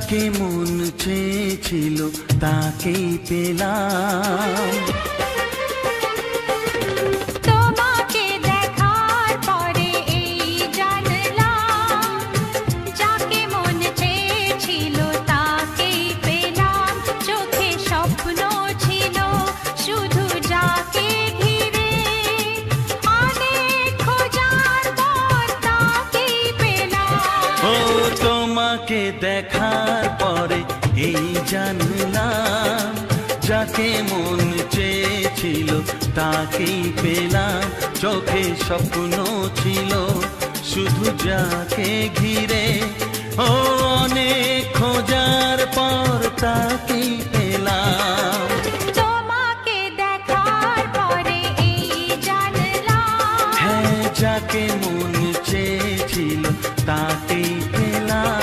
যাকে মন চেয়েছিল তাকেই পেলাম। তোমাকে দেখার পরে এই জানলাম, যাকে মন চেয়েছিল তাকেই পেলাম। চোখে স্বপ্ন ছিল শুধু যাকে ঘিরে, অনেক খোঁজার পর তাকেই পেলাম। ও তোমাকে দেখার পরে এই জানলাম, যাকে মন চেয়েছিল তাকেই পেলাম। চোখে স্বপ্ন ছিল শুধু যাকে ঘিরে, ও অনেক খোঁজার পর তাকেই পেলাম। তোমাকে দেখার পরে এই জানলাম, হ্যাঁ, যাকে মন চেয়েছিল তাকেই পেলাম।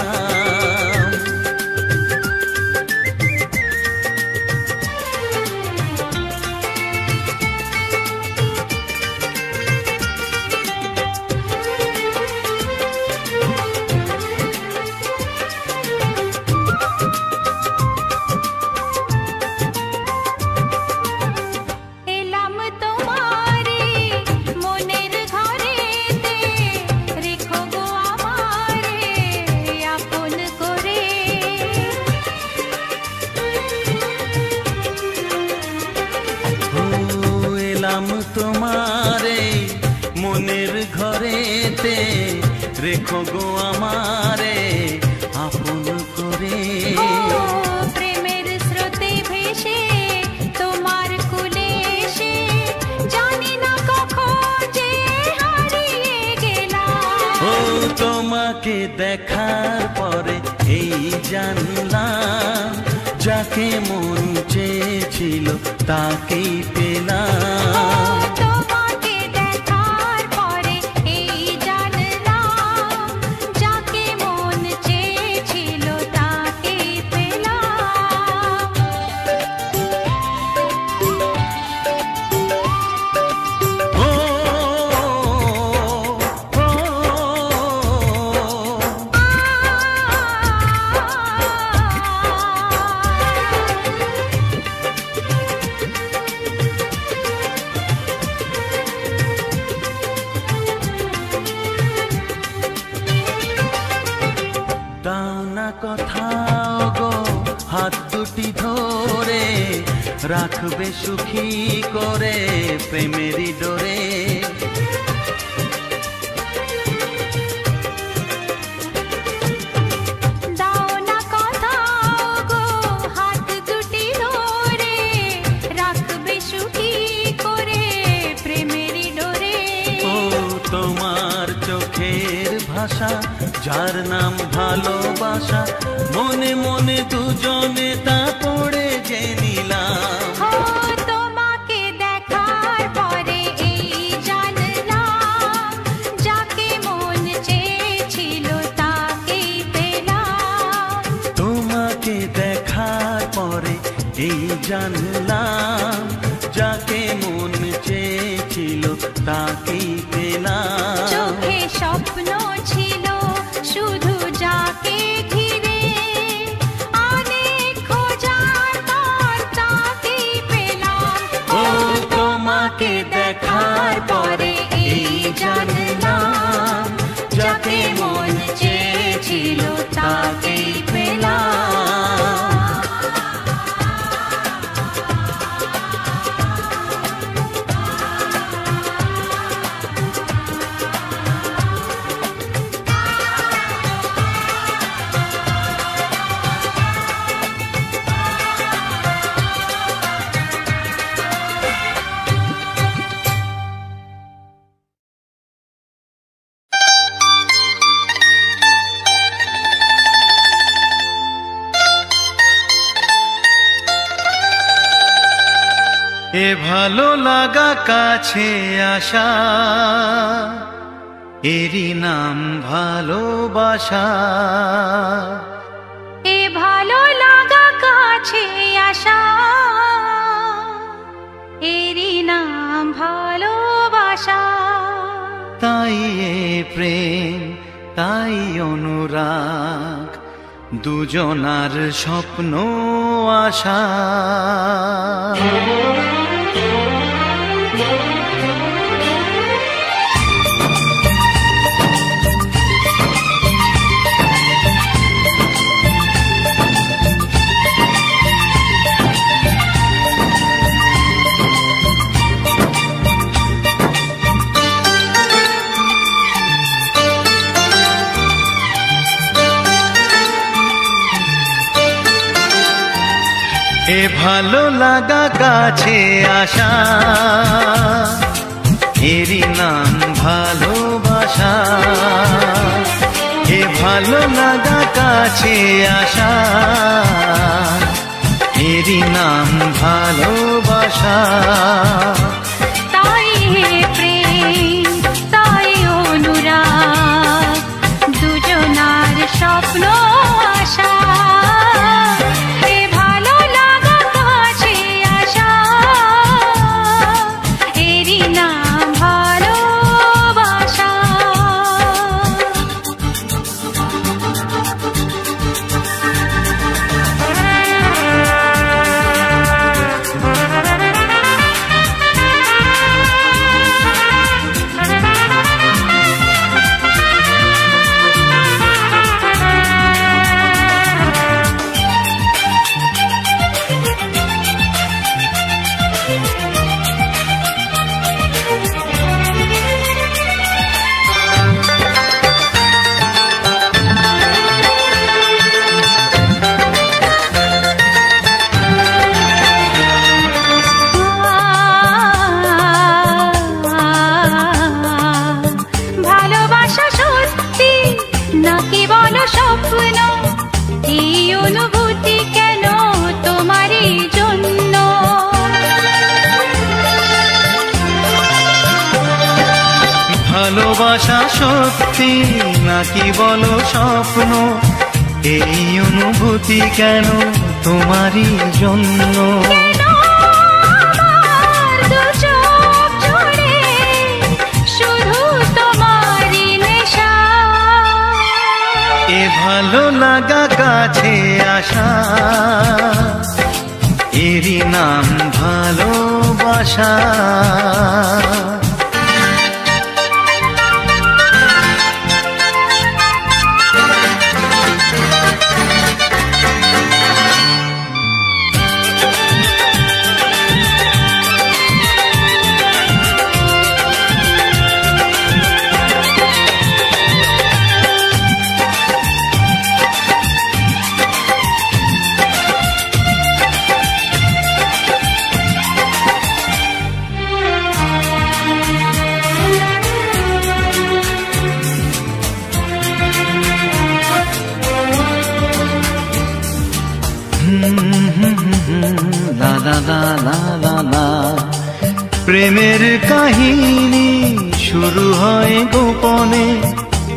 এলাম তোমারে মনের ঘরেতে, রেখো গো আমারে আপন করে। ও এলাম তোমারে মনের ঘরেতে, রেখো গো আমারে আপন করে। ও প্রেমের স্রোতে ভেসে তোমার কুলে এসে, জানি না কখন যে হারিয়ে গেলাম। ও তোমাকে দেখার পরে এই জানলাম, যাকে মন চেয়েছিল তাকেই পেলাম। তোমাকে দেখার পরে এই জানলাম, যাকে মন চেয়েছিল তাকেই পেলাম। ও, ও, দাও না কোথাও গো হাত দুটি ধরে, রাখবে সুখী করে প্রেমেরই ডোরে। দাও না কোথাও গো হাত দুটি ধরে, রাখবে সুখী করে প্রেমেরই ডোরে। ও তোমার চোখের ভাষা, যার নাম ভালোবাসা, মনে মনে দুজনে তা পড়ে যে নিলাম। ও তোমাকে দেখার পরে এই জানলাম, যাকে মন চেয়েছিল তাকেই পেলাম। তোমাকে দেখার পরে এই জানলাম, যাকে মন চেয়েছিল তাকেই পেলাম। চোখে স্বপ্ন ছিল শুধু যাকে ঘিরে, অনেক খোঁজার পর তাকেই পেলাম। ও তোমাকে দেখার পরে এই জানলাম, যাকে মন চেয়েছিল তাকেই পেলাম। এ ভালো লাগা কাছে আসা, এরই নাম ভালোবাসা। এ ভালো লাগা কাছে আসা, এরই নাম ভালোবাসা। তাই এ প্রেম, তাই অনুরাগ, দুজনার স্বপ্ন আশা। এ ভালো লাগা কাছে আসা, এরই নাম ভালোবাসা। এ ভালো লাগা কাছে আসা, এরই নাম ভালোবাসা। তাই প্রেম, তাই অনুরাগ, দুজনার স্বপ্ন আশা। নাকি বলো স্বপ্ন, এই অনুভূতি কেন তোমারই জন্য? ভালোবাসা সত্যি নাকি বলো স্বপ্ন, এই অনুভূতি কেন তোমারই জন্য? এ ভালো লাগা কাছে আসা, এরই নাম ভালোবাসা। লা লা লা লা লা লা। প্রেমের কাহিনী শুরু হয় গোপনে,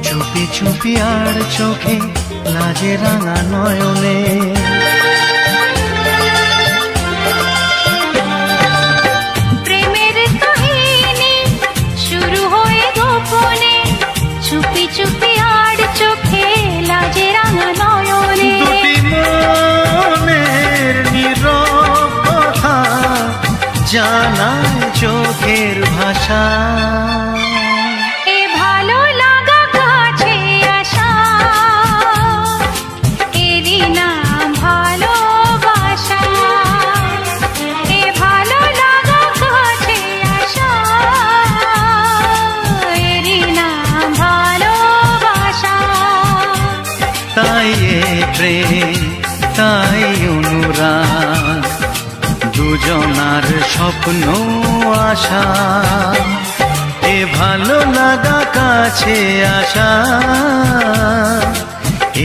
চুপি চুপি আর চোখে লাজে রাঙা নয়নে। প্রেমের কাহিনী শুরু হয় গোপনে, চুপি চুপি আর চোখে লাজে রাঙা নয়নে। দুটি মনের নীরব কথা জানায় চোখের ভাষা। এ ভালো লাগা কাছে আসা, এরই নাম ভালোবাসা। এ ভালো লাগা কাছে আসা, এরই নাম ভালোবাসা। তাই এ প্রেম, তাই অনুরাগ, দুজনার স্বপ্ন আশা। এ ভালো লাগা কাছে আসা,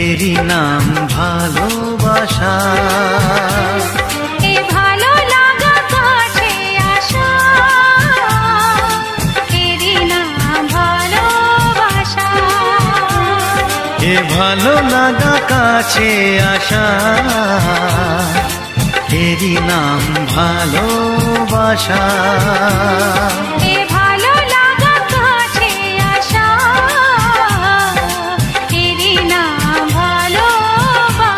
এরই নাম ভালোবাসা। এ ভালো লাগা কাছে আসা, এরই নাম ভালোবাসা। এ ভালো লাগা কাছে আসা, এরই নাম ভালোবাসা। এ ভালো লাগা কাছে আসা, এরই নাম ভালোবাসা।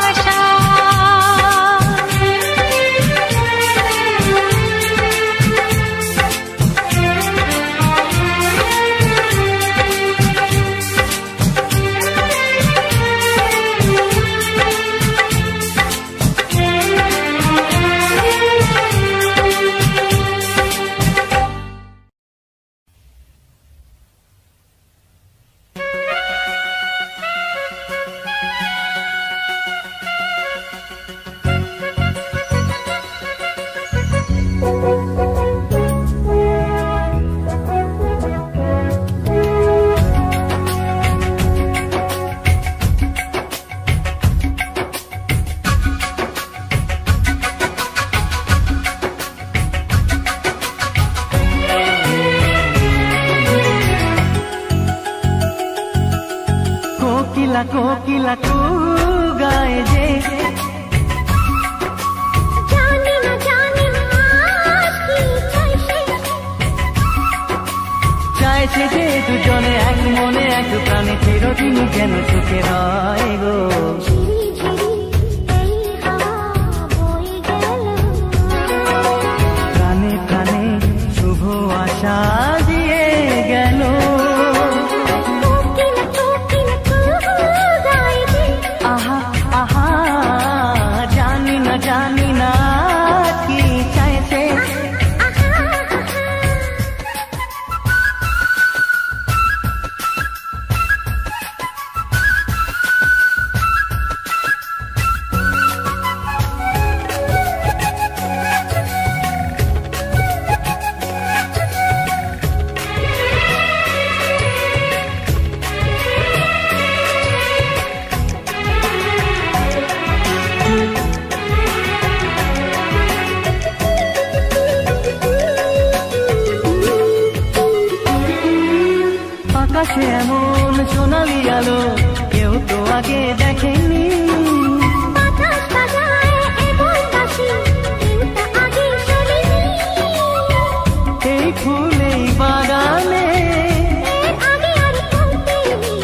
কোকিলা কু গায় যে জানি না কি চাইছে চাইছে যে দুজনে এক মনে এক প্রাণে চিরদিন যেন সুখে রয় গো ঝিরি ঝিরি এই হাওয়া বয়ে গেল প্রাণে প্রাণে শুভ আশা দিয়ে গেল কোকিলা কু গায় যে আহা আহা জানি না কি চাইছে আকাশে এমন সোনালি আলো কেউ তো আগে দেখেনি বাতাস বাজায় এমন বাঁশি কেউটা আগে শোনেনি এই ফুল এই বাগানে এর আগে আর পৌঁছেনি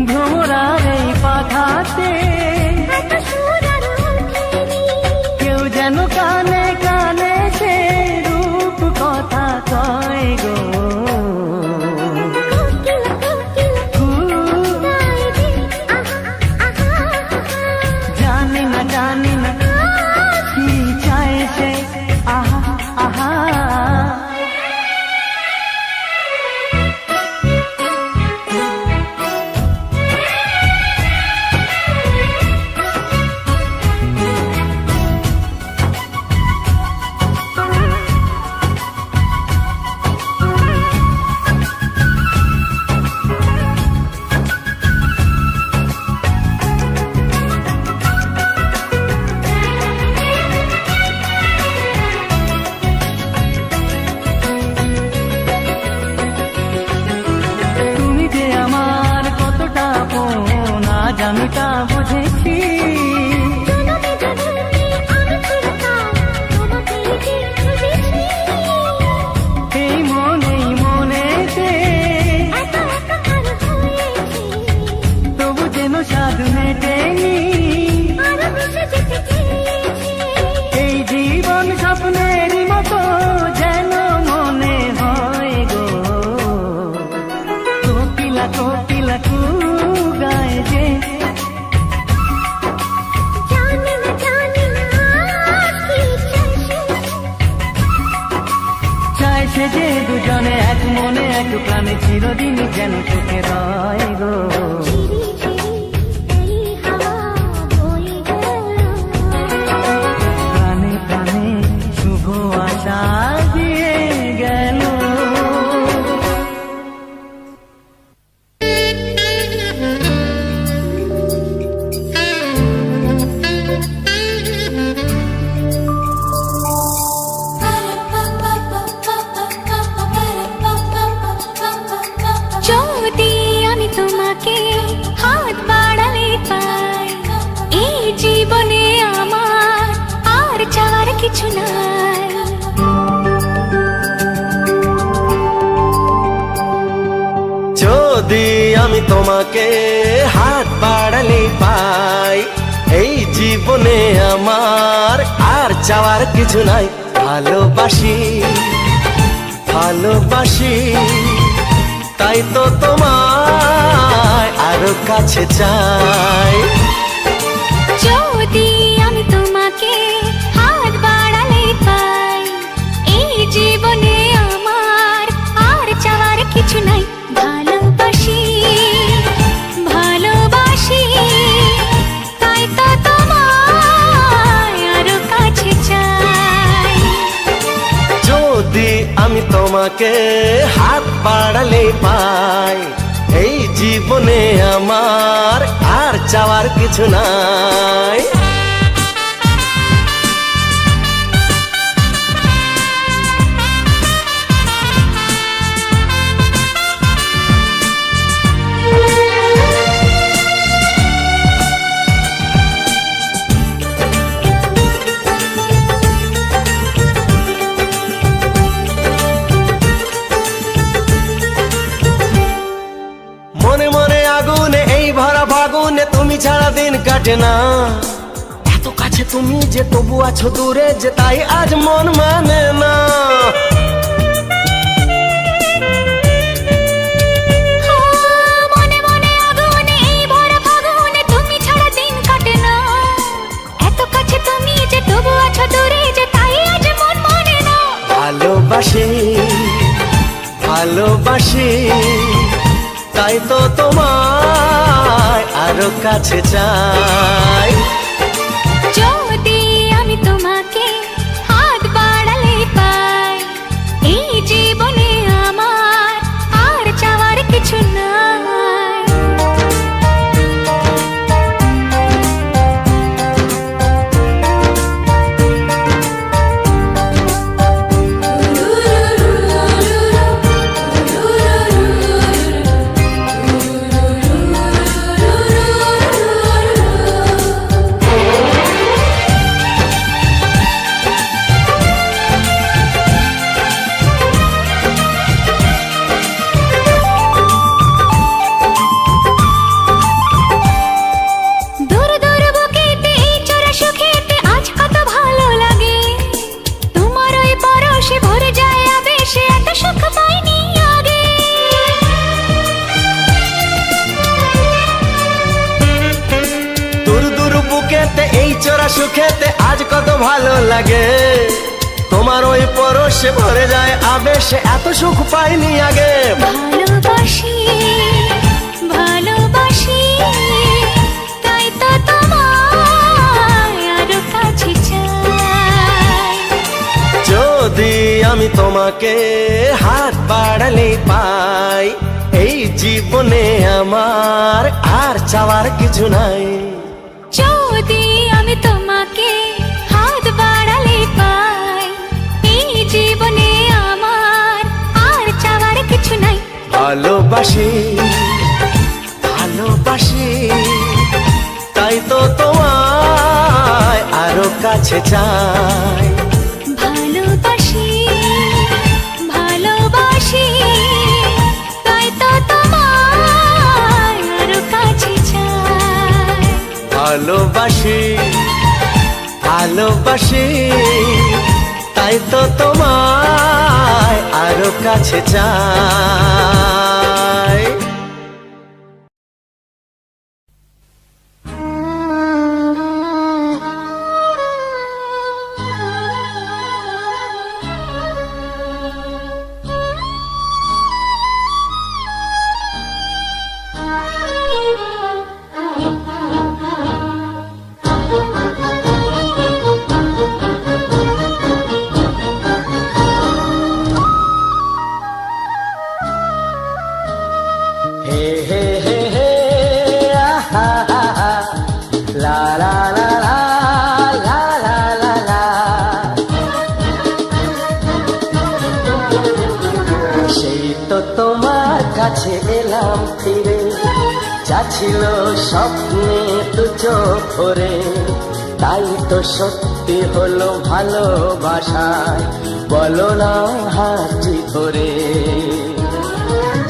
ভ্রমরার এই পাখাতে এত সুর আর ওঠেনি কেউ যেন কানে কানে সে রূপ কথা কয় গো কোকিলা গায় যে আহা জানি না কি চাইছে আহা আহা তুমি যে আমার কতটা আপন আজ আমি তা বুঝেছি জনমে জনমে আমি চিরকাল তোমাকেই যে খুঁজেছি এই মনেতে এত আর হয়েছি তবু যেন সাধু মেটেনি আরো মিশে যেতে চেয়েছি এই জীবন স্বপ্নেরই মতো যেন মনে হয় গো কোকিলা কু গায় যে জানি না কি চাইছে চাইছে যে দুজনে এক মনে এক প্রাণে চিরদিন যেন সুখে রয় গো ঝিরি ঝিরি এই হাওয়া বয়ে গেল প্রাণে প্রাণে শুভ আশা দিয়ে গেল যদি আমি তোমাকে হাত বাড়ালে পাই এই জীবনে আমার আর চাওয়ার কিছু নাই যদি আমি তোমাকে হাত বাড়ালে পাই এই জীবনে আমার আর চাওয়ার কিছু নাই ভালোবাসি ভালোবাসি তাই তো তোমায় আরো কাছে চাই যদি আমি তোমাকে হাত বাড়ালে পাই এই জীবনে আমার আর চাওয়ার কিছু নাই ভালোবাসি ভালোবাসি তাই তো তোমায় আরো কাছে চাই যদি আমি তোমাকে হাত বাড়ালে পাই এই জীবনে আমার আর চাওয়ার কিছু নাই দিন কাটে না। এত কাছে তুমি যে তবু আছো দূরে, যে তাই আজ মন মানে না। মনে মনে আগুনে এই ভরা ফাগুনে তুমি ছাড়া দিন কাটে না। এত কাছে তুমি যে তবু আছো দূরে, যে তাই আজ মন মানে না। ভালোবাসি ভালোবাসি তাই তো তোমায় আরো কাছে চাই। যদি আমি তোমাকে হাত বাড়ালে পাই, এই জীবনে আমার আর চাওয়ার কিছু নাই। সুখেতে আজ কত ভালো লাগে, তোমার ওই পরশে ভরে যায় আবেশে, এত সুখ পাইনি আগে। ভালোবাসি ভালোবাসি তাই তো তোমায় আরো কাছে চাই। যদি আমি তোমাকে হাত বাড়ালে পাই, এই জীবনে আমার আর চাওয়ার কিছু নাই। যদি আমি তোমাকে হাত বাড়ালে পাই, এই জীবনে আমার আর চাওয়ার কিছু নাই। ভালোবাসি ভালোবাসি তাই তো তোমায় আরো কাছে চাই। ভালোবাসি ভালোবাসি তাই তো তোমায় আরো কাছে চাই। ভালোবাসি ভালোবাসি তাই তো তোমায় আরো কাছে চাই। কাছে এলাম ফিরে, যা ছিল স্বপ্নে দু চোখ ভরে, তাই তো সত্যি হলো ভালোবাসায়, বলো না হাতটি ধরে।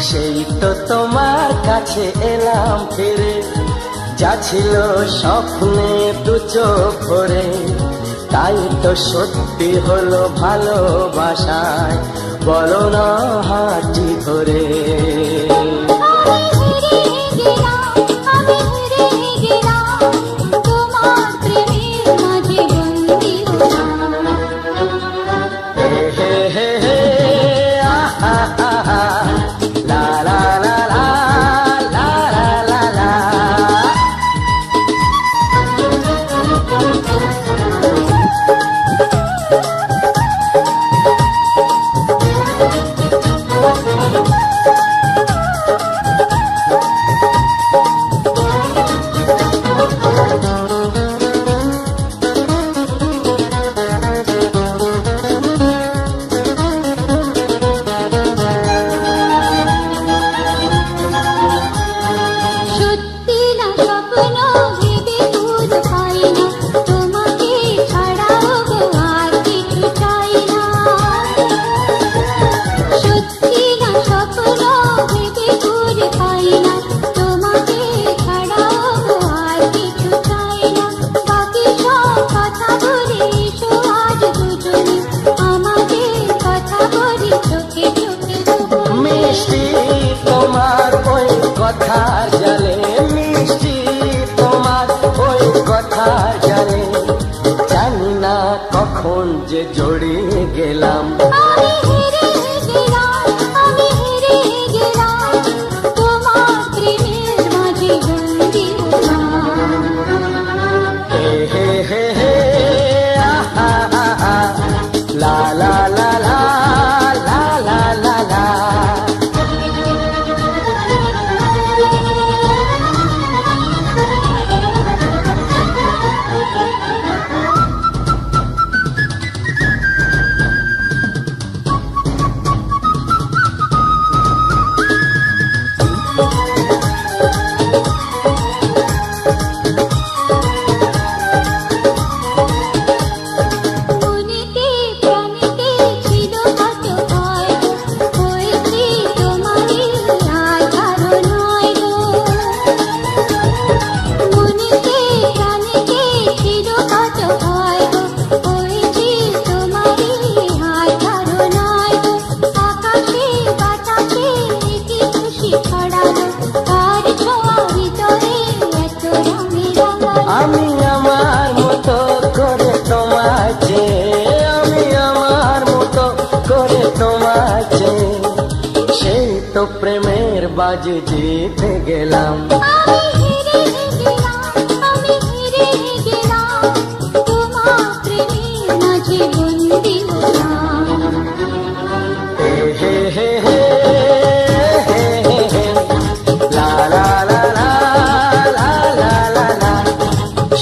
সেই তো তোমার কাছে এলাম ফিরে, যা ছিল স্বপ্নে দু চোখ ভরে, তাই তো সত্যি হলো ভালোবাসায়, বলো না হাতটি ধরে। কথার জালে মিষ্টি তোমার ওই কথার জালে জানি না কখন যে জড়িয়ে গেলাম প্রেমের বাজে জিতে গেলাম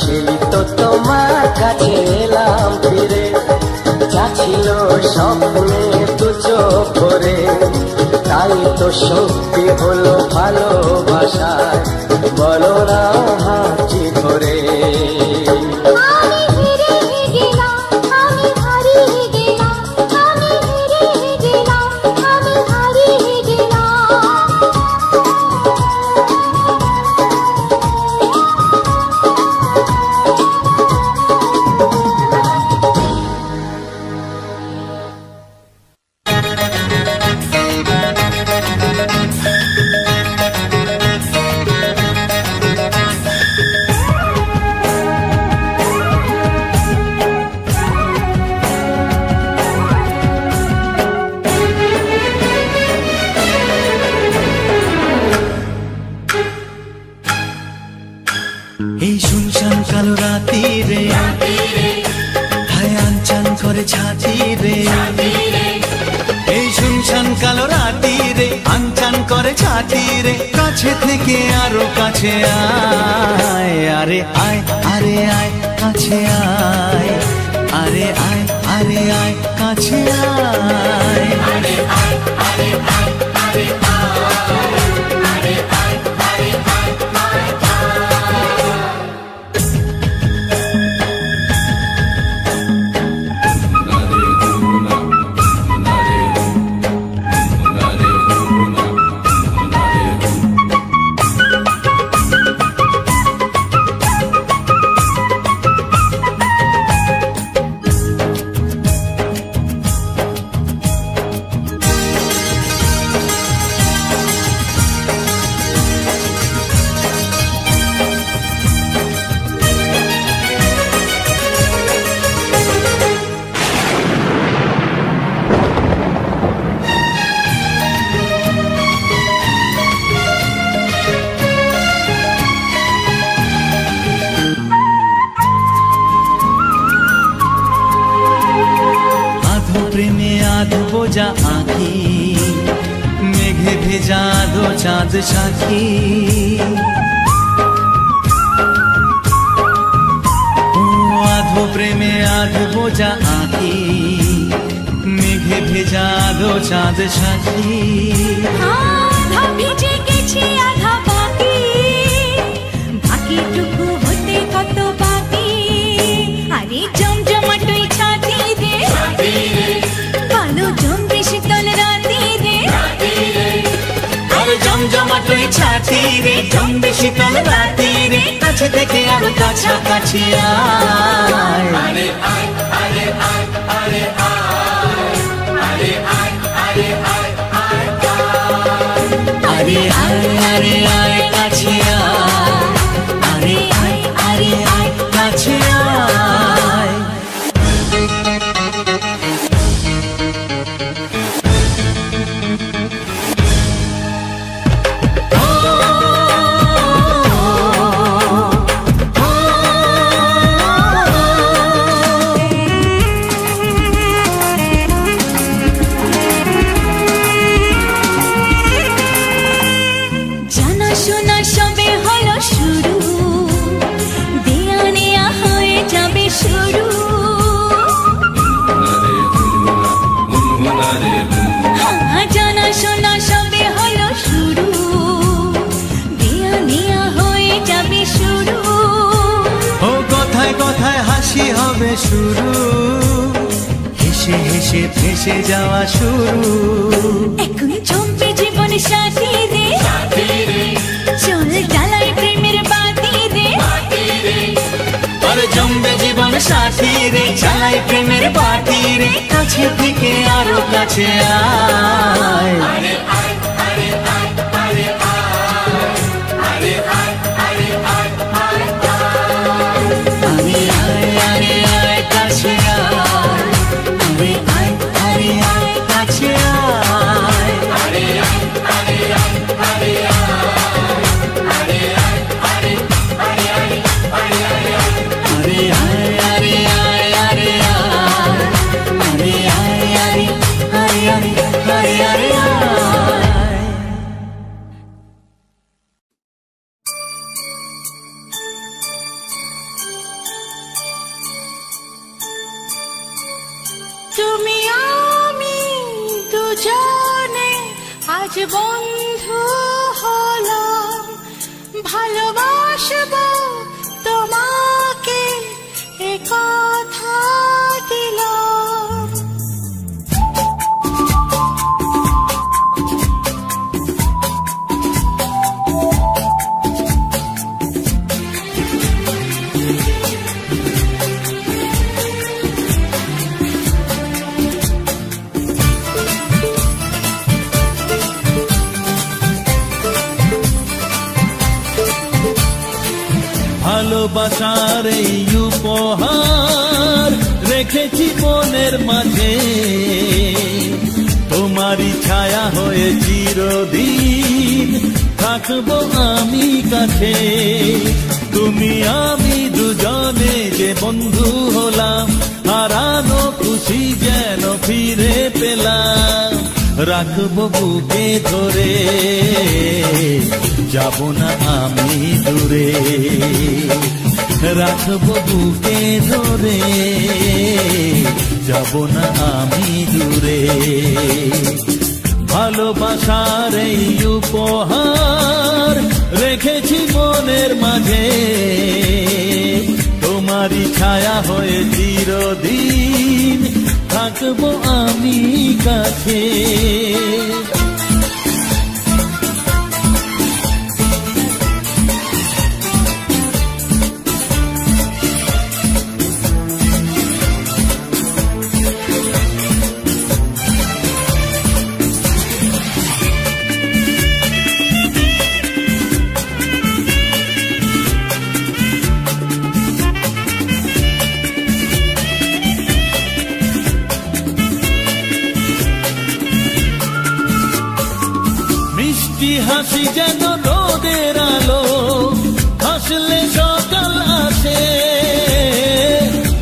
সেই তো তোমার কাছে এলাম ফিরে যা ছিল স্বপ্নে দু চোখ ভরে তাই তো সত্যি হলো ভালোবাসায় বলো না হাঁচি ধরে এই শুনশান কালো রাতি রে হায় আনচান করে ছাতি রে এই শুনশান কালো রাতি রে আনচান করে ছাতি রে কাছে থেকে আরো কাছে আয় আরে আয় আরে আয় কাছে আয় আরে আয় আরে আয় কাছে আয় আরে আয় আরে আয় আরে আরে আয় আরে আয় বোঝা আঁখি মেঘে ভেজা দো চাঁদ সাক্ষী আধো প্রেমে আধো বোঝা আঁখি মেঘে ভেজা দো চাঁদ সাক্ষী আধা ভিজে গেছে আধা বাকি বাকিটুকু হতে কত বাকি আরে জমজমাটই ছাতি রে কালো জমবে শীতল রাতি রে আরে জমজমাটই ছাতি রে জমবে শীতল রাতি রে কাছে থেকে আরো কাছাকাছি আয় আরে আয় আরে আয় আরে আয় আরে আয় আরে আয় আরে আয় আরে আয় শোনা সবে হলো শুরু, দেয়া নেয়া হয়ে যাবে শুরু। ও কথায় কথায় হাসি হবে শুরু, হেসে হেসে ভেসে যাওয়া শুরু। এখন জমবে জীবন সাথী রে, চল জ্বালাই প্রেমের বাতি রে। আরে জমবে জীবন সাথী রে, জ্বালাই প্রেমের বাতি রে। কাছে থেকে আরো কাছে আয়, আরে আয়, আরে আয়, আরে আয়, আরে আয়, আরে আয়, আয় আরে আয়, আরে আয় কাছে আয়, আরে আয়, আরে আয় কাছে আয়, আরে আয়, আরে আয়, আরে আয়, আরে আয়, আরে আরে আরে আরে আরে আরে আয়, আরে আয়, আরে আয়, আরে আয়, আরে আরে আরে আরে আরে আয়। তুমি আমি দুজনে আজ বন্ধু হলাম, ভালোবাসবো তোমাকে এ কথা দিলাম। ভালোবাসার এই উপহার রেখেছি মনের মাঝে, তোমারই ছায়া হয়ে চিরদিন থাকবো আমি কাছে। তুমি আমি দুজনে যে বন্ধু হলাম, হারানো খুশি যেন ফিরে পেলাম। রাখবো বুকে ধরে, যাব না আমি দূরে। রাখবো বুকে ধরে, যাব না আমি দূরে। ভালোবাসার এই উপহার রেখেছি মনের মাঝে, তোমারই ছায়া হয়ে চিরদিন থাকবো আমি কাছে। হাসি যেন রোদের আলো, হাসলে সকাল আসে।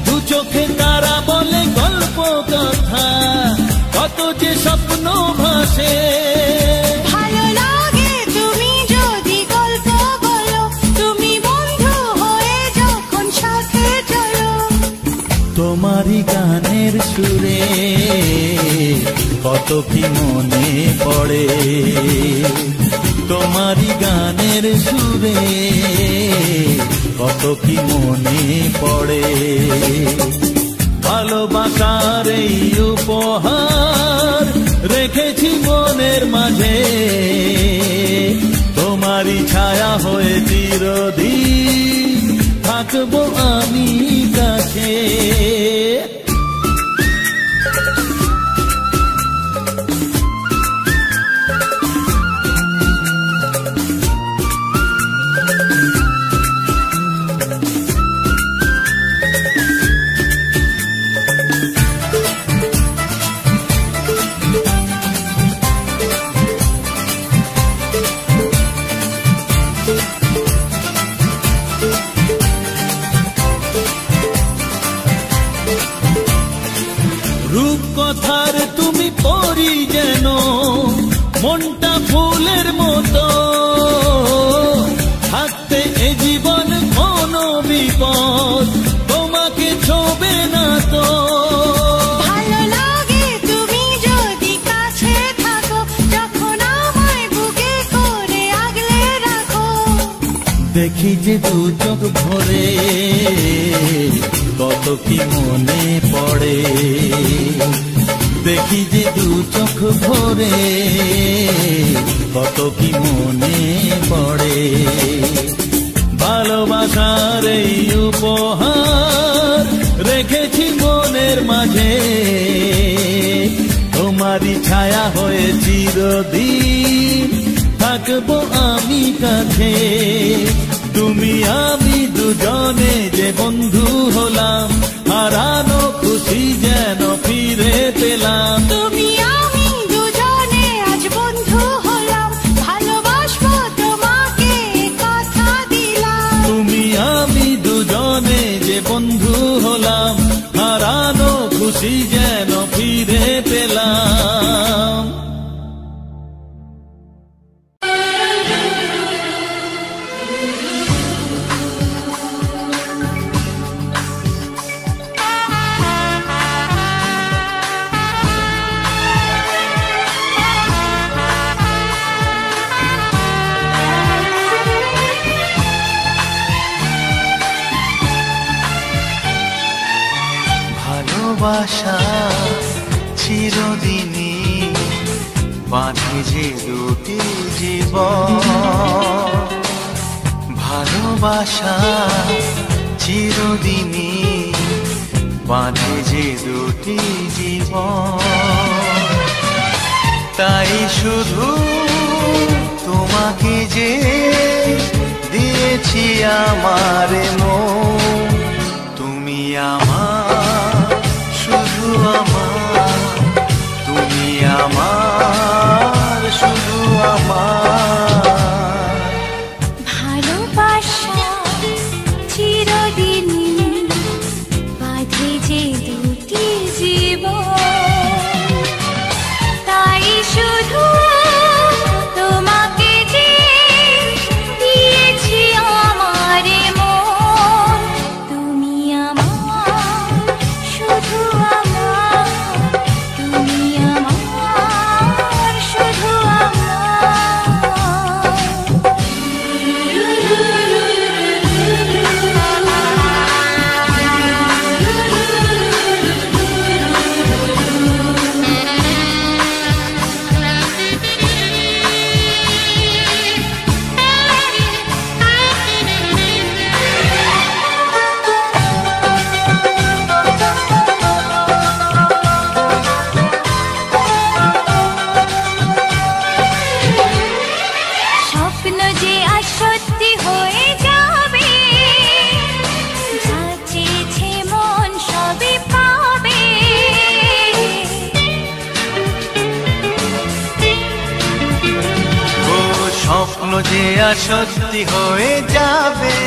দু চোখে তারা বলে গল্প কথা, কত যে স্বপ্ন ভাসে। ভালো লাগে তুমি যদি গল্প বলো, তুমি বন্ধু হয়ে যখন সাথে চলো। তোমারই গানের সুরে কত কি মনে পড়ে, তোমারই গানের সুরে কত কি মনে পড়ে। ভালোবাসার এই উপহার রেখেছি মনের মাঝে, তোমারই ছায়া হয়ে চিরদিন থাকবো আমি কাছে। রূপকথার তুমি পরি যেন, মনটা ফুলের মতো। থাকতে এ জীবন কোনো বিপদ তোমাকে ছোবে না তো। ভালো লাগে তুমি যদি কাছে থাকো, দেখি যে দু চোখ ভরে কত কি মনে পড়ে, দেখি যে দু চোখ ভরে কত কি মনে পড়ে। ভালোবাসার এই উপহার রেখেছি মনের মাঝে, তোমারই ছায়া হয়ে চিরদিন থাকবো আমি কাছে। তুমি আমি দুজনে যে বন্ধু হলাম, হারানো খুশি যেন ফিরে পেলাম। তুমি আমি দুজনে আজ বন্ধু হলাম, ভালোবাসবো তোমাকে কথা দিলাম। তুমি আমি দুজনে যে বন্ধু হলাম, হারানো খুশি যেন ফিরে পেলাম। ভালোবাসা চিরদিনই বাঁধে যে দুটি জীবন, ভালোবাসা চিরদিনই বাঁধে যে দুটি জীবন। তাই শুধু তোমাকে যে দিয়েছি আমার মন, তুমি আমার শুধু আমার, তুমি আমার শুধু আমার। ভালোবাসা চিরদিনই বাঁধে যে দুটি জীবন, তাই শুধু তোমাকে যে দিয়েছি আমার মন, তুমি আমার শুধু আমার, তুমি আমার শুধু স্বপ্ন যে আজ সত্যি হয়ে যাবে, যা চেয়েছে মন সবই পাবে। ও স্বপ্ন যে আর সত্যি হয়ে যাবে,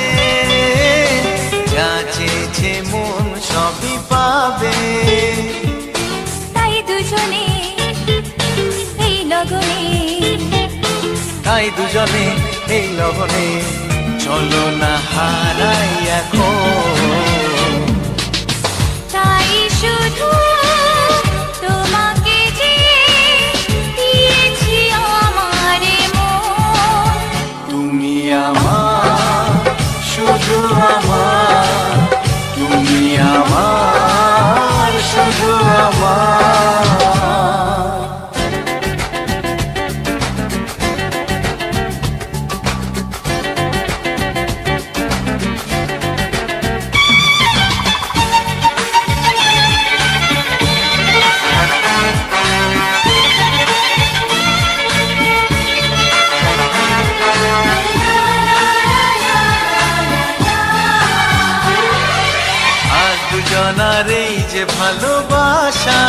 যা চেয়েছে মন সবই পাবে। তাই দুজনে এই লগনে, তাই দুজনে এই লগনে চলো না হারাই এখন। তাই শুধু তোমাকে যে দিয়েছি আমার মন, তুমি আমার শুধু আমার, তুমি আমার শুধু আমার। দুজনার এই যে ভালোবাসা,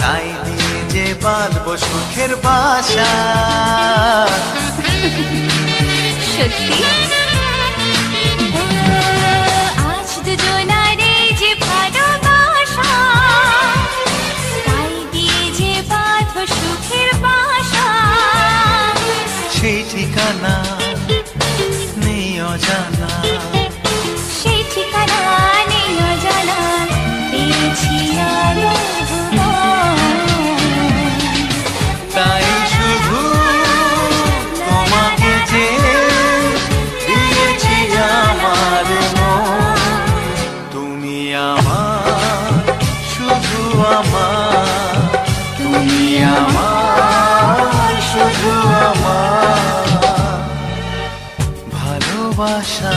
তাই দিয়ে যে বাঁধবো সুখের বাসা। সত্যি আজ দুজনার এই যে ভালোবাসা, তাই দিয়ে যে বাঁধবো সুখের বাসা। সেই ঠিকানা নেই অজানা, সেই ঠিকানা নেই অজানা, পেয়েছি আলো তাই শুধু তোমাকে যে আমার শুধু আমার ভালোবাসা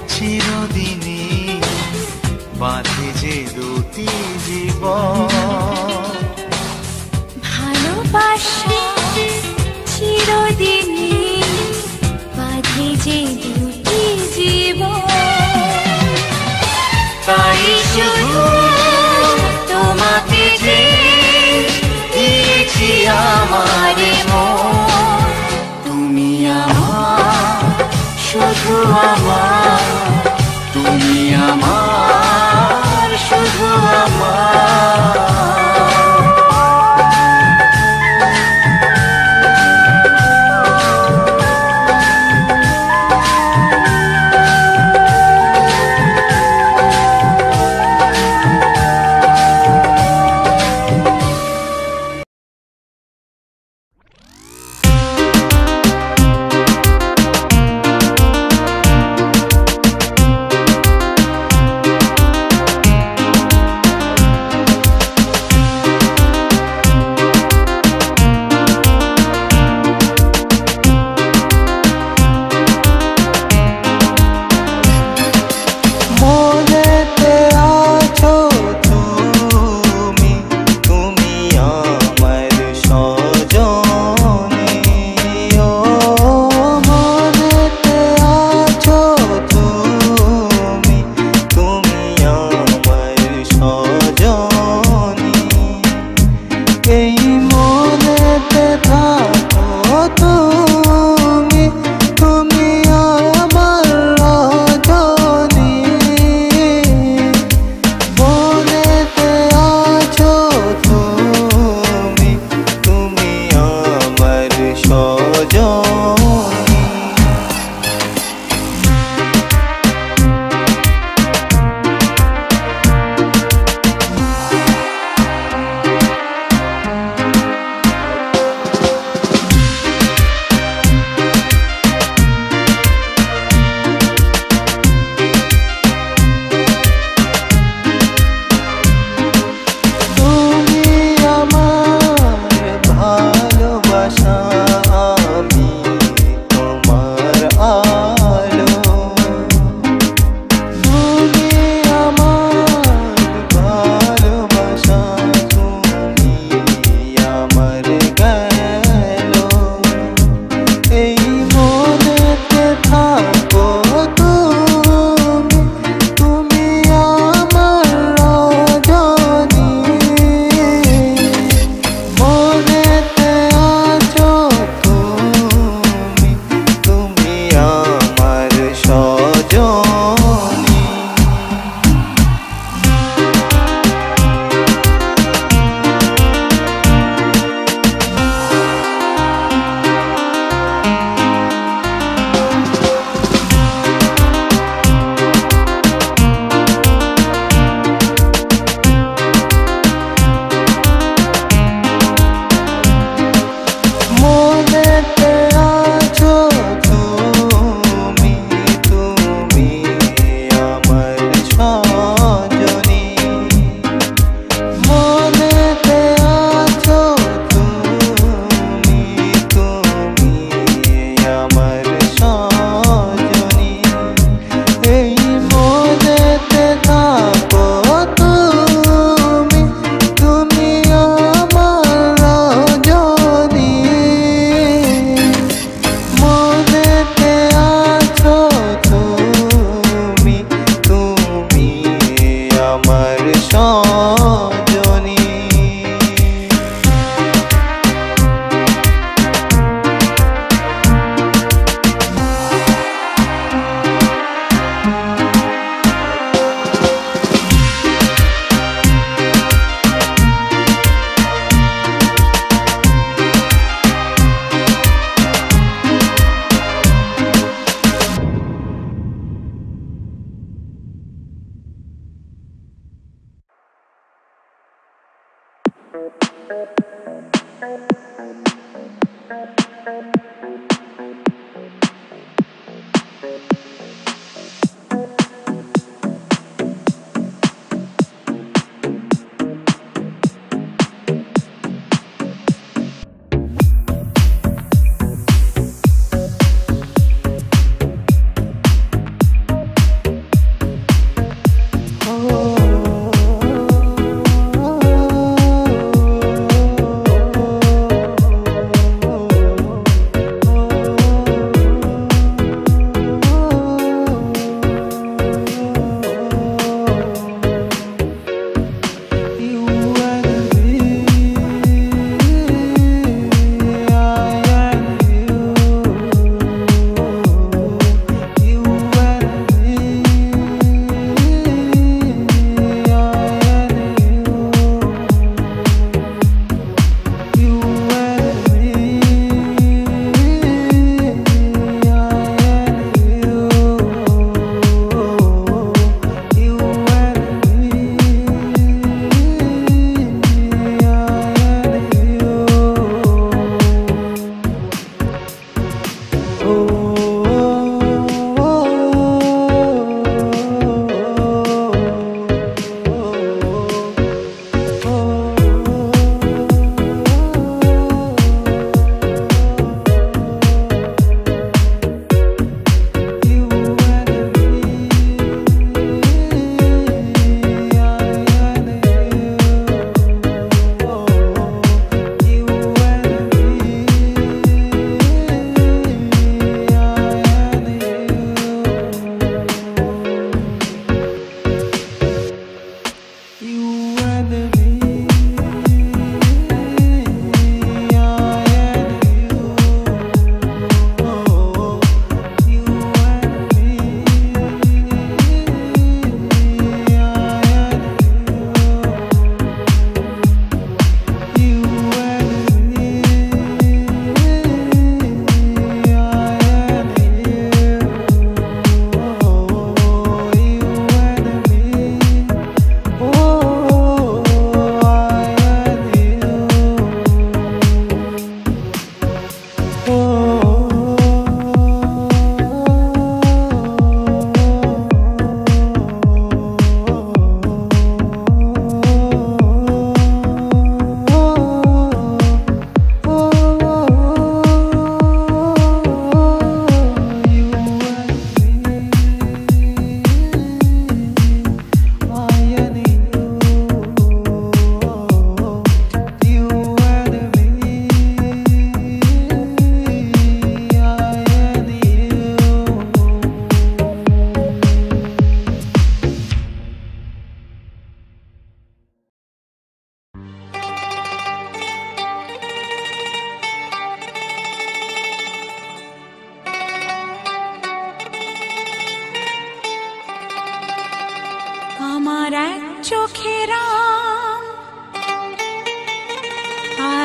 চিরদিনই বাঁধে যে দুটি জীবন ভালোবাসা চিরদিনই বাঁধে যে দুটি জীবন তাই শুধু তোমাকে যে দিয়েছি আমার মন তুমি আমার শুধু আমার তুমি আমার শুধু আমার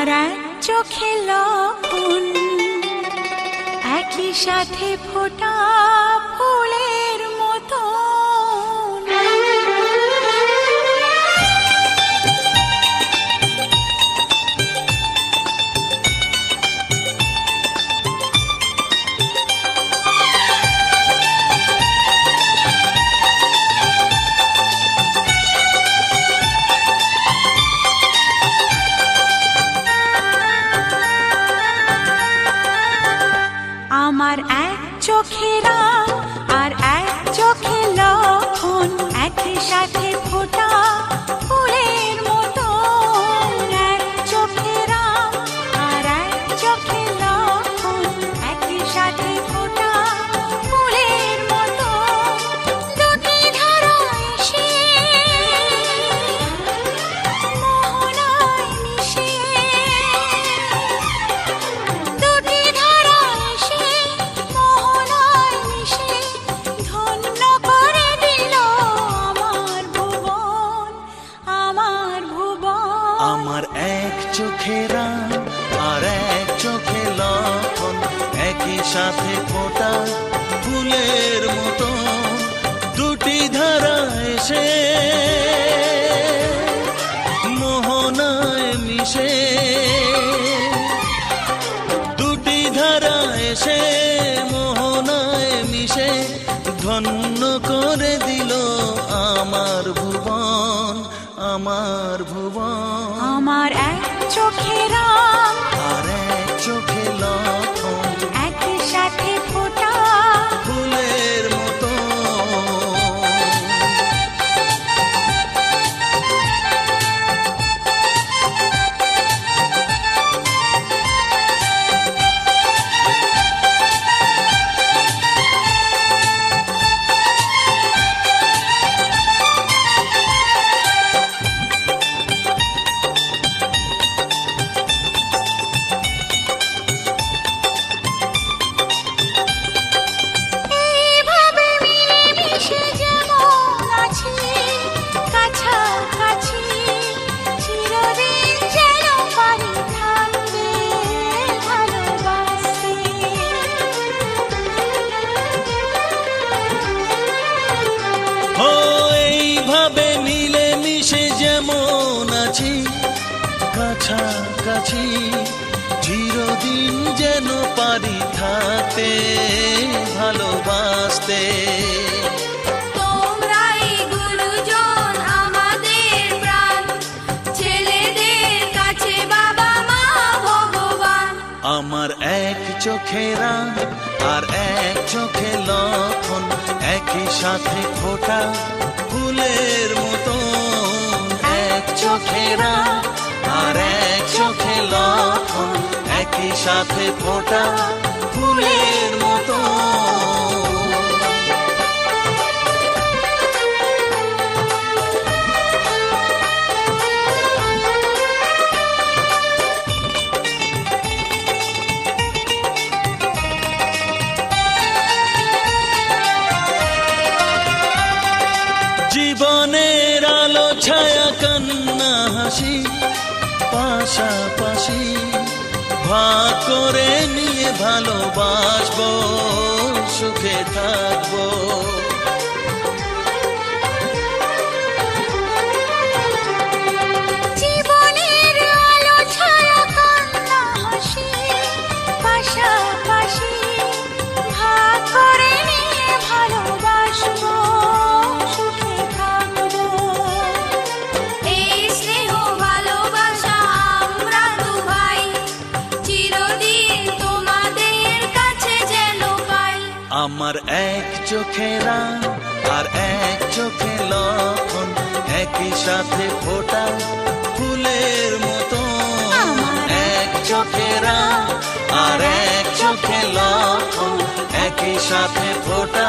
আমার এক চোখে লক্ষণ, একই সাথে ফোটা ফুলের মতো। আমার এক চোখে রাগ আর এক চোখে লক্ষণ, একই সাথে ফোটা ফুলের মতো। এক চোখে রাগ আর এক চোখে লক্ষণ, একই সাথে ফোটা ফুলের মতো। দুটি ধারা এসে মোহনায় মিশে, দুটি ধারা এসে মোহনায় মিশে ধন্য করে দিল আমার ভুবন, আমার ভুবন। আমার এক চোখে রাগ আর এক চোখে লক্ষণ, একই সাথে ফোটা ফুলের মতো। দুটি ধারা এসে মোহনায় মিশে, দুটি ধারা এসে মোহনায় মিশে ধন্য করে দিল আমার ভুবন, আমার ভুবন। আমার এক চোখে রাগ আর এক চোখে লক্ষণ, একই সাথে ফোটা ফুলের মতো। এইভাবে মিলেমিশে যেমন আছি কাছাকাছি, চিরদিন যেন পারি থাকতে ভালোবাসতে। ও এইভাবে মিলে মিশে যেমন আছি কাছাকাছি, চিরদিন যেন পারি থাকতে ভালোবাসতে। তোমরাই গুরুজন আমাদের প্রাণ, ছেলেদের কাছে বাবা মা ভগবান। আমার এক চোখে রাগ আর এক চোখে লক্ষণ, একই সাথে ফোটা ফুলের মতো। এক চোখে রাগ আর এক চোখে লক্ষণ, একই সাথে ফোটা ফুলের মতো। জীবনের আলো ছায়া কান্না হাসি পাশাপাশি ভাগ করে নিয়ে ভালোবাসবো, সুখে থাকবো। জীবনের আলো ছায়া কান্না হাসি পাশাপাশি ভাগ করে নিয়ে ভালোবাসবো, সুখে থাকবো। এই স্নেহ ভালোবাসা আমরা দুভাই, চিরদিন তোমাদের কাছে যেন পাই। আমার এক চোখে রাগ আর এক চোখে লক্ষণ, একই সাথে ফোটা ফুলের মতো। এক চোখে রাগ আর এক চোখে লক্ষণ, একই সাথে ফোটা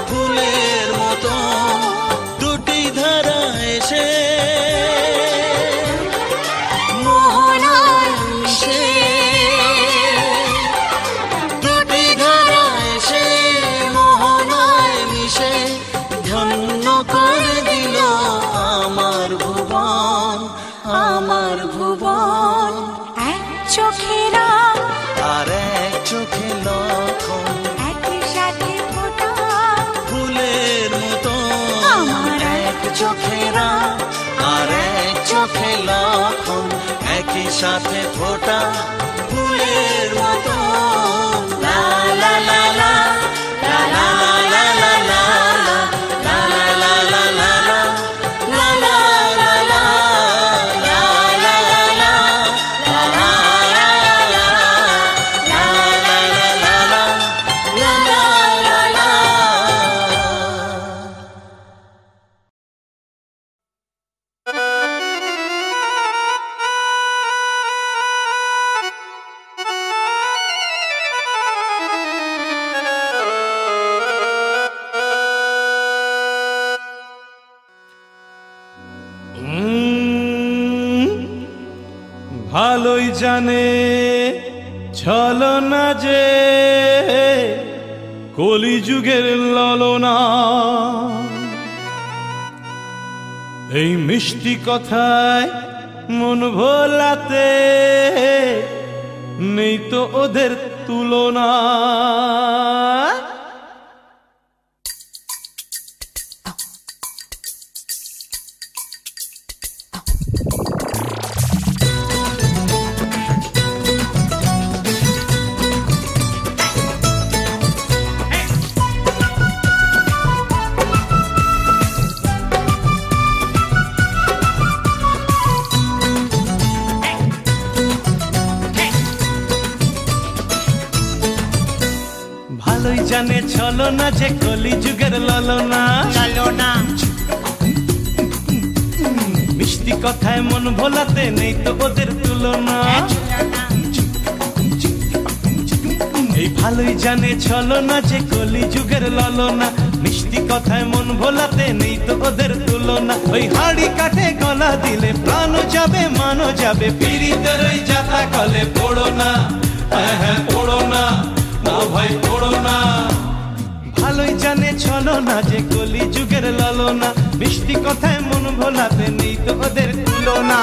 ফুলের মতো। দুটি ধারা এসে মোহনায় মিশে, দুটি ধারা এসে মোহনায় মিশে ধন্য করে দিল আমার ভুবন, আমার ভুবন। চোখেরা আর এক চোখে লক্ষণ একই সাথে ফোটা ফুলের মতো আমার এক চোখেরা আর এক চোখে লক্ষণ একই সাথে ফোটা ফুলের মতো লা লা লা লা লা লা লা লা লা লা লা লা লা লা লা লা লা লা লা ভালোই জানে ছলনা যে কলিযুগের ললনা, এই মিষ্টি কথায় মন ভোলাতে নেই তো ওদের তুলনা। ভালোই জানে ছলনা যে কলিযুগের ললনা, মিষ্টি কথায় মন ভোলাতে নেই তো ওদের তুলনা। এই ভালোই জানে ছলনা যে কলিযুগের ললনা, মিষ্টি কথায় মন ভোলাতে নেই তো ওদের তুলনা। ওই হাড়ি কাঠে গলা দিলে প্রাণ যাবে মানো যাবে, পীড়িতের ওই যাতা কলে পড়ো না, হ্যাঁ হ্যাঁ পড়ো না, না ভাই পড়ো না। ভালোই জানে ছলনা যে কলিযুগের ললনা, মিষ্টি কথায় মন ভোলাতে নেই তো ওদের তুলনা।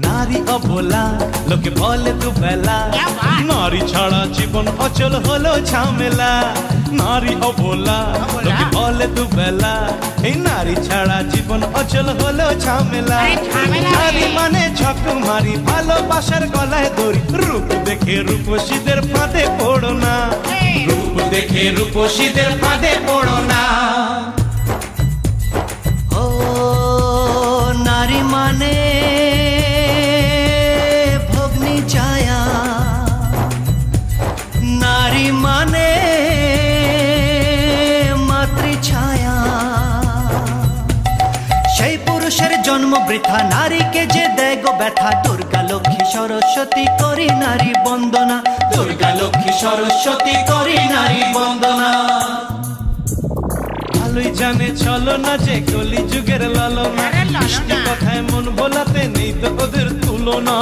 নারী অবলা লোকে বলে তু বেলা, নারী ছাড়া জীবন অচল হলো ঝামেলা। নারী অবলা লোকে বলে তু বেলা, এই নারী ছাড়া জীবন অচল হলো ঝামেলা। নারী মানে ছক মারি ভালোবাসার গলায় দড়ি, রূপ দেখে রূপসীদের ফাঁদে পড়ো না, রূপ দেখে রূপসীদের ফাঁদে পড়ো না। ও নারী মানে ছায়া, নারী মানে মাতৃ ছায়া। সেই পুরুষের জন্ম বৃথা, নারীকে যে দেয় গো ব্যথা। দুর্গা লক্ষ্মী সরস্বতী করি নারী বন্দনা, দুর্গা লক্ষ্মী সরস্বতী করি নারী বন্দনা। ভালোই জানে ছলনা যে কলিযুগের ললনা, মিষ্টি কথায় মন ভোলাতে নেই তো ওদের তুলনা।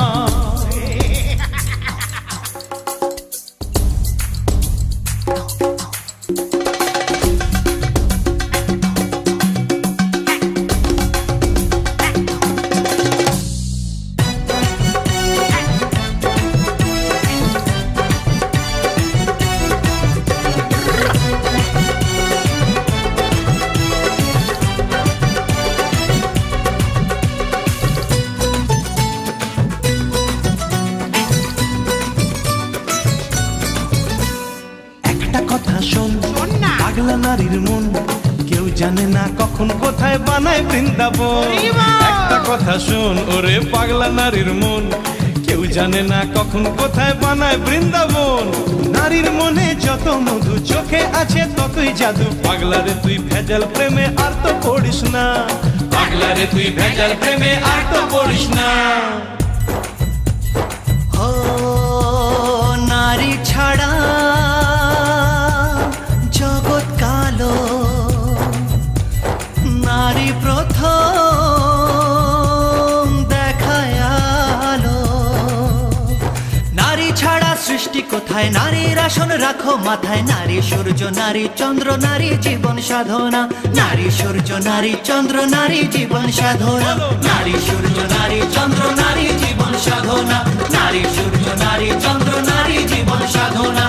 পাগলা নারীর মন কেউ জানে না কখন কোথায় বানায় বৃন্দাবন। একটা কথা শোন ওরে পাগলা নারীর মন, কেউ জানে না কখন কোথায় বানায় বৃন্দাবন। নারীর মনে যত মধু, চোখে আছে ততই জাদু। পাগলারে তুই ভেজাল প্রেমে আর তো পড়িস না, পাগলারে তুই ভেজাল প্রেমে আর তো পড়িস না। ও নারী ছাড়া জগৎ কালো, নারী প্রথম আসন রাখো মাথায়, নারী সূর্য নারী চন্দ্র নারী জীবন সাধনা, নারী সূর্য নারী চন্দ্র নারী জীবন সাধনা, নারী সূর্য নারী চন্দ্র নারী জীবন সাধনা, নারী সূর্য নারী চন্দ্র নারী জীবন সাধনা।